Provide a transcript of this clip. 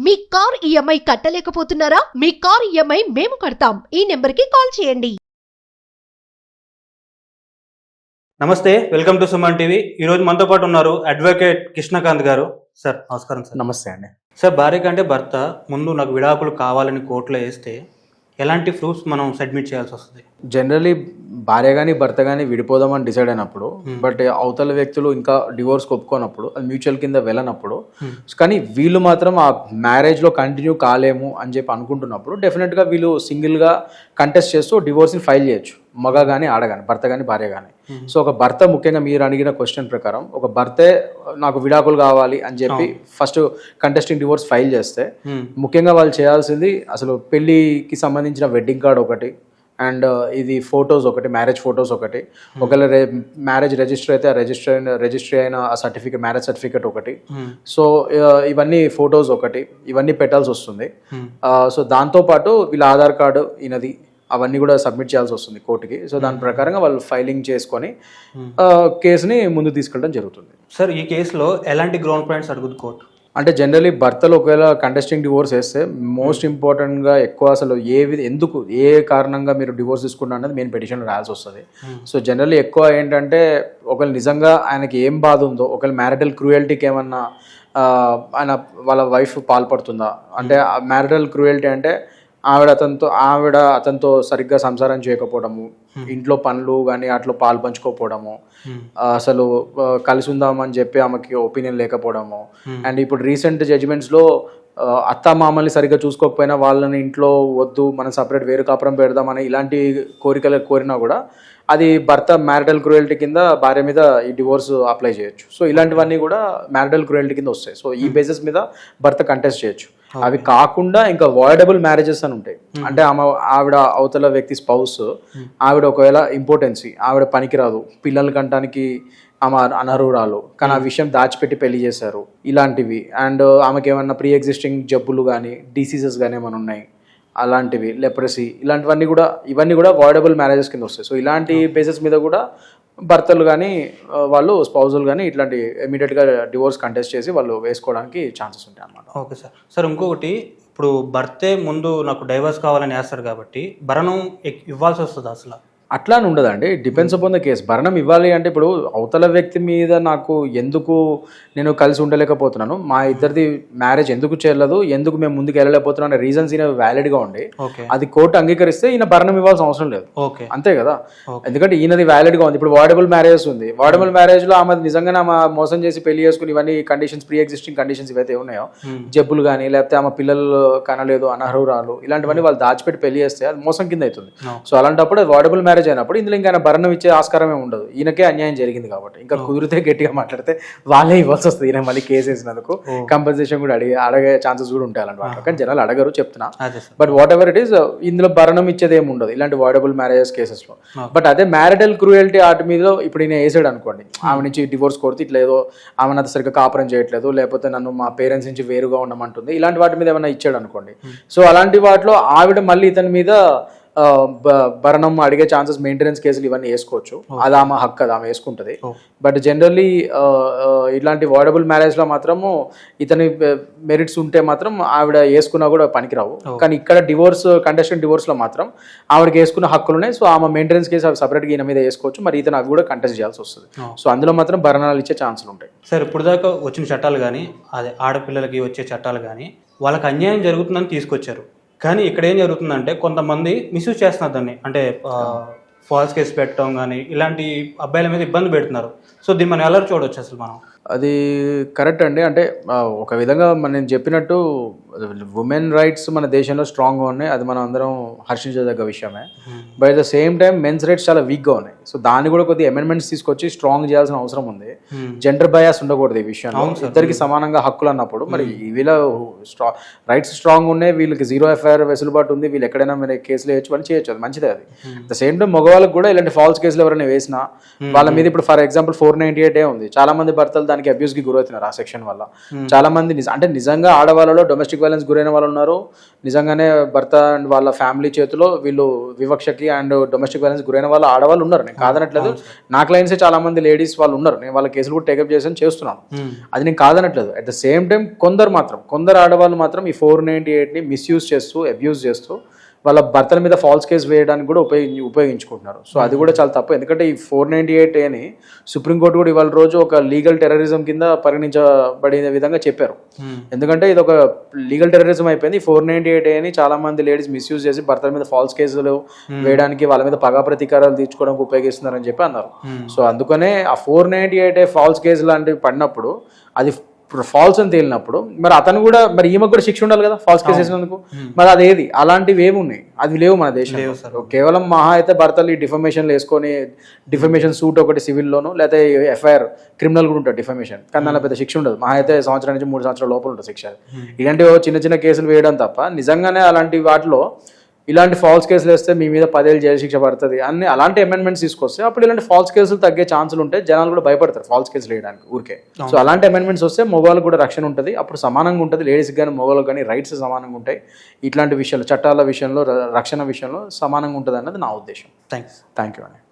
మీ car EMI కట్టలేకపోతున్నారా? మీ car EMI మేము కడతాం. ఈ నెంబర్కి కాల్ చేయండి. నమస్తే, వెల్కమ్ టు సుమన్ టీవీ. ఈరోజు మనతో పాటు ఉన్నారు అడ్వకేట్ కృష్ణకాంత్ గారు. సార్ నమస్కారం. సార్ నమస్తే అండి. సార్, భార్య కంటే భర్త ముందు నాకు విడాకులు కావాలని కోర్టులో వేస్తే ఎలాంటి ప్రూఫ్స్ మనం సబ్మిట్ చేయాల్సి వస్తుంది? జనరలీ భార్య కానీ భర్త కానీ విడిపోదామని డిసైడ్ అయినప్పుడు, బట్ అవతల వ్యక్తులు ఇంకా డివోర్స్ ఒప్పుకోనప్పుడు, అది మ్యూచువల్ కింద వెళ్ళనప్పుడు, కానీ వీళ్ళు మాత్రం ఆ మ్యారేజ్లో కంటిన్యూ కాలేము అని చెప్పి అనుకుంటున్నప్పుడు డెఫినెట్గా వీళ్ళు సింగిల్గా కంటెస్ట్ చేస్తూ డివోర్స్ని ఫైల్ చేయొచ్చు. మగ కానీ ఆడ కానీ, భర్త కానీ భార్య కానీ. సో ఒక భర్త, ముఖ్యంగా మీరు అడిగిన క్వశ్చన్ ప్రకారం, ఒక భర్తే నాకు విడాకులు కావాలి అని చెప్పి ఫస్ట్ కంటెస్టింగ్ డివోర్స్ ఫైల్ చేస్తే, ముఖ్యంగా వాళ్ళు చేయాల్సింది అసలు పెళ్లికి సంబంధించిన వెడ్డింగ్ కార్డ్ ఒకటి, అండ్ ఇది ఫొటోస్ ఒకటి, మ్యారేజ్ ఫొటోస్ ఒకటి, ఒకవేళ మ్యారేజ్ రిజిస్టర్ అయితే ఆ రిజిస్ట్రీ అయిన ఆ సర్టిఫికేట్, మ్యారేజ్ సర్టిఫికేట్ ఒకటి. సో ఇవన్నీ ఫొటోస్ ఒకటి, ఇవన్నీ పెట్టాల్సి వస్తుంది. సో దాంతోపాటు వీళ్ళ ఆధార్ కార్డు ఈయనది, అవన్నీ కూడా సబ్మిట్ చేయాల్సి వస్తుంది కోర్టుకి. సో దాని ప్రకారంగా వాళ్ళు ఫైలింగ్ చేసుకొని కేసుని ముందు తీసుకెళ్ళడం జరుగుతుంది. సార్, ఈ కేసులో ఎలాంటి గ్రౌండ్ పాయింట్స్ అడుగుతుంది కోర్టు? అంటే జనరలీ భర్తలు ఒకవేళ కంటెస్టింగ్ డివోర్స్ వేస్తే మోస్ట్ ఇంపార్టెంట్గా ఎక్కువ అసలు ఎందుకు ఏ కారణంగా మీరు డివోర్స్ తీసుకున్నా అనేది మెయిన్ పిటిషన్ రాయాల్సి వస్తుంది. సో జనరల్లీ ఎక్కువ ఏంటంటే, ఒకవేళ నిజంగా ఆయనకి ఏం బాధ ఉందో, ఒకవేళ మ్యారిటల్ క్రూయల్టీకి ఏమన్నా ఆయన వాళ్ళ వైఫ్ పాల్పడుతుందా అంటే, మ్యారిటల్ క్రూయల్టీ అంటే ఆవిడ అతనితో సరిగ్గా సంసారం చేయకపోవడము, ఇంట్లో పనులు కానీ అట్లా పాలు పంచుకోకపోవడము, అసలు కలిసి ఉందామని చెప్పి ఆమెకి ఒపీనియన్ లేకపోవడము, అండ్ ఇప్పుడు రీసెంట్ జడ్జిమెంట్స్లో అత్త మామల్ని సరిగ్గా చూసుకోకపోయినా వాళ్ళని ఇంట్లో వద్దు, మనం సపరేట్ వేరు కాపురం పెడదామని ఇలాంటి కోరికలు కోరినా కూడా అది భర్త మ్యారిటల్ క్రూయల్టీ కింద భార్య మీద ఈ డివోర్స్ అప్లై చేయొచ్చు. సో ఇలాంటివన్నీ కూడా మ్యారిటల్ క్రూయల్టీ కింద వస్తాయి. సో ఈ బేసిస్ మీద భర్త కంటెస్ట్ చేయొచ్చు. అవి కాకుండా ఇంకా వాయిడబుల్ మ్యారేజెస్ అని ఉంటాయి. అంటే ఆవిడ అవతల వ్యక్తి స్పౌస్, ఆవిడ ఒకవేళ ఇంపార్టెన్సీ, ఆవిడ పనికిరాదు, పిల్లల కంటానికి ఆమె అనర్హురాలు, కానీ ఆ విషయం దాచిపెట్టి పెళ్లి చేశారు, ఇలాంటివి. అండ్ ఆమెకి ఏమన్నా ప్రీ ఎగ్జిస్టింగ్ జబ్బులు కానీ, డిసీజెస్ కానీ ఏమైనా ఉన్నాయి, అలాంటివి, లెప్రసీ, ఇవన్నీ కూడా వాయిడబుల్ మ్యారేజెస్ కింద వస్తాయి. సో ఇలాంటి బేసిస్ మీద కూడా భర్తలు కానీ వాళ్ళు స్పౌజులు కానీ ఇట్లాంటి ఇమీడియట్గా డివోర్స్ కంటెస్ట్ చేసి వాళ్ళు వేసుకోవడానికి ఛాన్సెస్ ఉంటాయి అన్నమాట. Okay sir. సార్, ఇంకొకటి, ఇప్పుడు భర్తే ముందు నాకు డైవర్స్ కావాలని వేస్తారు కాబట్టి భరణం ఇవ్వాల్సి వస్తుంది అసలు? అట్లా అని ఉండదండి, డిపెండ్స్ అపాన్ ద కేసు. భరణం ఇవ్వాలి అంటే ఇప్పుడు అవతల వ్యక్తి మీద నాకు ఎందుకు నేను కలిసి ఉండలేకపోతున్నాను, మా ఇద్దరిది మ్యారేజ్ ఎందుకు చేయలేదు, ఎందుకు మేము ముందుకు వెళ్ళలేకపోతున్నాం అనే రీజన్స్ ఈయన వ్యాలిడ్గా ఉండి అది కోర్టు అంగీకరిస్తే ఈయన భరణం ఇవ్వాల్సిన అవసరం లేదు. అంతే కదా, ఎందుకంటే ఈయనది వ్యాలిడ్గా ఉంది. ఇప్పుడు వాయిడబుల్ మ్యారేజ్ ఉంది, వాయిడబుల్ మ్యారేజ్లో ఆమె నిజంగానే ఆమె మోసం చేసి పెళ్లి చేసుకుని ఇవన్నీ కండిషన్స్, ప్రీ ఎగ్జిస్టింగ్ కండిషన్స్ ఇవైతే ఉన్నాయో, జబ్బులు కానీ లేకపోతే ఆమె పిల్లలు కనలేదు, అనర్హురాలు, ఇలాంటివన్నీ వాళ్ళు దాచిపెట్టి పెళ్లి చేస్తే అది మోసం కింద అవుతుంది. సో అలాంటప్పుడు వాయిడబుల్ మ్యారేజ్ అయినప్పుడు ఇందులో ఇంకా భరణం ఇచ్చే ఆస్కారమే ఉండదు. ఈయనకే అన్యాయం జరిగింది కాబట్టి ఇంకా కుదిరితే గట్టిగా మాట్లాడితే వాళ్ళే ఇవ్వాల్సి వస్తుంది. ఈయన మళ్ళీ కేసు వేసినందుకు కంపెన్సేషన్ కూడా అడిగే ఛాన్సెస్ కూడా ఉంటాయి అలాంటి వాటిలో, కానీ జనాలు అడగరు, చెప్తున్నా. But what ever it is, ఇందులో భరణం ఇచ్చేది ఏమి ఉండదు ఇలాంటి వాయిడబుల్ మ్యారేజెస్ కేసెస్ లో. బట్ అదే మ్యారిటల్ క్రూయల్టీ ఆర్ట్ మీద ఇప్పుడు ఈయన వేసాడు అనుకోండి, ఆమె నుంచి డివోర్స్ కోరితే ఇట్లా ఏదో ఆమె అంత సరిగ్గా కాపురం చేయట్లేదు, లేకపోతే నన్ను మా పేరెంట్స్ నుంచి వేరుగా ఉండమంటుంది, ఇలాంటి వాటి మీద ఏమైనా ఇచ్చాడు అనుకోండి. సో అలాంటి వాటిలో ఆవిడ మళ్ళీ ఇతని మీద భరణం అడిగే ఛాన్సెస్, మెయింటెనెన్స్ కేసులు ఇవన్నీ వేసుకోవచ్చు. అది ఆమె హక్కు, అది ఆమె వేసుకుంటుంది. బట్ జనరల్లీ ఇట్లాంటి వాయిడబుల్ మ్యారేజ్ లో మాత్రము ఇతని మెరిట్స్ ఉంటే మాత్రం ఆవిడ వేసుకున్నా కూడా పనికిరావు. కానీ ఇక్కడ డివోర్స్, కంటెస్టెంట్ డివోర్స్ లో మాత్రం ఆవిడకి వేసుకున్న హక్కులు ఉన్నాయి. సో ఆమె మెయింటెనెన్స్ కేసు అవి సపరేట్గా ఈయన మీద వేసుకోవచ్చు, మరి ఇతను అవి కూడా కంటెస్ట్ చేయాల్సి వస్తుంది. సో అందులో మాత్రం భరణాలు ఇచ్చే ఛాన్సులు ఉంటాయి. సార్, ఇప్పుడు దాకా వచ్చిన చట్టాలు కానీ, అదే ఆడపిల్లలకి వచ్చే చట్టాలు కానీ, వాళ్ళకి అన్యాయం జరుగుతుందని తీసుకొచ్చారు. కానీ ఇక్కడ ఏం జరుగుతుందంటే కొంతమంది మిస్యూజ్ చేస్తున్నారు దాన్ని, అంటే ఫాల్స్ కేసు పెట్టడం కానీ, ఇలాంటి అబ్బాయిల మీద ఇబ్బంది పెడుతున్నారు. సో దీన్ని మనం ఎలా చూడవచ్చు అసలు? మనం అది కరెక్ట్ అండి. అంటే ఒక విధంగా నేను చెప్పినట్టు ఉమెన్ రైట్స్ మన దేశంలో స్ట్రాంగ్గా ఉన్నాయి, అది మనం అందరం హర్షించదగ్గ విషయమే. But at the same time men's rights చాలా వీక్గా ఉన్నాయి. సో దాన్ని కూడా కొద్దిగా అమెండ్మెంట్స్ తీసుకొచ్చి స్ట్రాంగ్ చేయాల్సిన అవసరం ఉంది. జెండర్ బయాస్ ఉండకూడదు ఈ విషయంలో. ఇద్దరికి సమానంగా హక్కులు అన్నప్పుడు మరి వీళ్ళ రైట్స్ స్ట్రాంగ్ ఉన్నాయి, వీళ్ళకి జీరో ఎఫ్ఐఆర్ వెసులుబాటు ఉంది, వీళ్ళు ఎక్కడైనా మీరు కేసులు వేయచ్చు, అని చేయొచ్చు, అది మంచిదే. అది అట్ ద సేమ్ టైం మగవాళ్ళకి కూడా ఇలాంటి ఫాల్స్ కేసులు ఎవరైనా వేసినా వాళ్ళ మీద ఇప్పుడు ఫర్ ఎగ్జాంపుల్ 498 ఉంది. చాలా మంది భర్తలు దానికి అబ్యూస్ కి గురవుతున్నారు ఆ సెక్షన్ వల్ల. చాలా మంది అంటే నిజంగా ఆడవాళ్ళలో డొమెస్టిక్ వైలెన్స్ గురైన వాళ్ళు ఉన్నారు, నిజంగానే భర్త అండ్ వాళ్ళ ఫ్యామిలీ చేతిలో వీళ్ళు వివక్షకి అండ్ డొమెస్టిక్ వైలెన్స్ గురైన వాళ్ళు ఆడవాళ్ళు ఉన్నారు. నేను కాదనట్లేదు, నా క్లయింట్సే చాలా మంది లేడీస్ వాళ్ళు ఉన్నారు, నేను వాళ్ళ కేసులు కూడా టేకప్ చేస్తున్నాను, అది నేను కాదనట్లేదు. అట్ ద సేమ్ టైం కొందరు ఆడవాళ్ళు మాత్రం ఈ 498ని మిస్యూజ్ చేస్తూ అబ్యూజ్ చేస్తూ వాళ్ళ భర్తల మీద ఫాల్స్ కేసు వేయడానికి కూడా ఉపయోగించుకుంటున్నారు. సో అది కూడా చాలా తప్పు. ఎందుకంటే ఈ 498Aని సుప్రీంకోర్టు కూడా ఇవాళ రోజు ఒక లీగల్ టెర్రరిజం కింద పరిగణించబడిన విధంగా చెప్పారు. ఎందుకంటే ఇది ఒక లీగల్ టెర్రరిజం అయిపోయింది. 498Aని చాలా మంది లేడీస్ మిస్యూజ్ చేసి భర్తల మీద ఫాల్స్ కేసులు వేయడానికి, వాళ్ళ మీద పగా ప్రతీకారాలు తీర్చుకోవడానికి ఉపయోగిస్తున్నారని చెప్పి అన్నారు. సో అందుకనే ఆ 498A ఫాల్స్ కేసు లాంటివి పడినప్పుడు, అది ఫాల్స్ అని తేలినప్పుడు మరి అతను కూడా, మరి ఈమెకు కూడా శిక్ష ఉండాలి కదా ఫాల్స్ కేసు వేసినందుకు. మరి అదేది, అలాంటివి ఏమి ఉన్నాయి, అది లేవు మన దేశంలో. కేవలం మహా అయితే భర్తలు ఈ డిఫమేషన్లు వేసుకొని, డిఫమేషన్ సూట్ ఒకటి సివిల్లోను, లేకపోతే ఎఫ్ఐఆర్ క్రిమినల్ కూడా ఉంటుంది డిఫమేషన్, కానీ దానిలో పెద్ద శిక్ష ఉండదు, మహా అయితే 1 సంవత్సరం నుంచి 3 సంవత్సరాల లోపల ఉంటుంది శిక్ష. ఇలాంటి చిన్న కేసులు వేయడం తప్ప నిజంగానే అలాంటి వాటిలో ఇలాంటి ఫాల్స్ కేసులు వేస్తే మీ మీద 10 ఏళ్ళు జైలు శిక్ష పడుతుంది అని అలాంటి అమెండ్మెంట్స్ తీసుకొస్తే అప్పుడు ఇలాంటి ఫాల్స్ కేసులు తగ్గే ఛాన్సులు ఉంటాయి. జనాలు కూడా భయపడతారు ఫాల్స్ కేసులు వేయడానికి ఊరికే. సో అలాంటి అమెండ్మెంట్స్ వస్తే మగవాళ్ళకు కూడా రక్షణ ఉంటుంది, అప్పుడు సమానంగా ఉంటుంది, లేడీస్కి కానీ మగవాళ్ళకి కానీ రైట్స్ సమానంగా ఉంటాయి. ఇట్లాంటి విషయాలు, చట్టాల విషయంలో, రక్షణ విషయంలో సమానంగా ఉంటుంది అన్నది నా ఉద్దేశం. థ్యాంక్ యూ అండి.